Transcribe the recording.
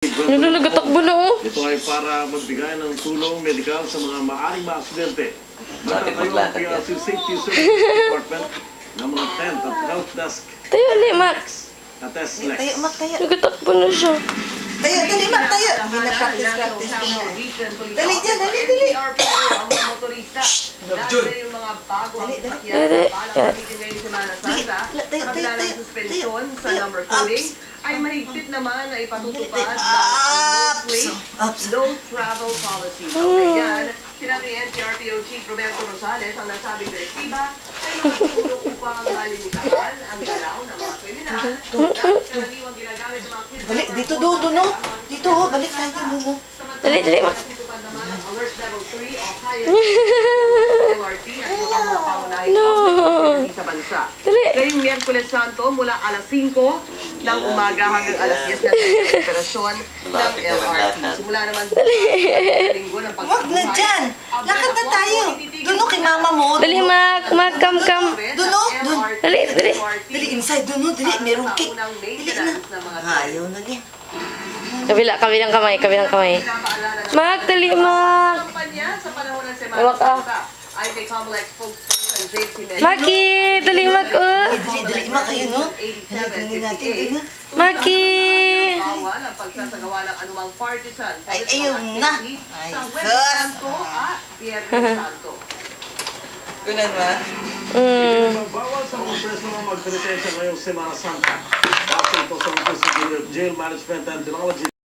Ano, nagatakbo na oh. Ito ay para magbigay ng tulong medikal sa mga maaring maaksidente. Bakit maglakad ka? PRC Safety Services Department ng mga tent at help desk Tayo ulit, Max. na Teslex. Tayo, Mak, tayo. Nagatakbo na siya. Tayo, dali, Mak, tayo. Hindi na practice ko na. Dali dyan, dali, dali. Ang mga motorista. Dahil yung mga bagong Dali, dali. sakyan Dali. na gamitin ngayon sa Semana Santa, Tayo, sa kabila ng tayo, suspensyon tayo. sa number coding, ay mahigpit naman na ipatutupad Ups. ng Ups. no travel policy. Kaya sinabi ni NCRPO Chief Roberto Rosales ang nasabing direktiba ay makatulong upang malimitahan ang galaw ng mga kriminal at karaniwang ginagamit ng mga kriminal. Balik, dito, doon, no? Dito, ho, balik tayo, no? Dali, dali, Max. Natutupad naman ang Alert Level 3 o higher LRT at mga pangunahing operasyon sa bansa. Dali. Ngayong Miyerkules Santo mula alas 5 ng umaga hanggang alas 10 na operasyon ng LRT. Simula naman sa linggo ng Wag na dyan. Lakad na tayo. Doon, no, kay mama mo. Dali, Mac. Mac, come. Doon, no? Doon. Dali, dali. Dali, inside, doon, no? Dali, merong cake. Dali na. Ayaw na din. Kabilang kamay. Mac, dali, Mac. Kampanya sa panahon ng Semana Wala ka. Santa ay may complex spokesperson JC Mel. Maki, dali, Mac, oh. Dali, dali, Mak, kayo, no? Dali, natin, doon, no? Maki. Bawal ang pagsasagawa ng anumang partisan. Ay, ayun na. Ay, Sa West sus. Santo at Viernes Santo. Kunan ba? Bawal sa mga preso na magpenitensya ngayong Semana Santa. Bakit ito sa Office of Jail Management and Technology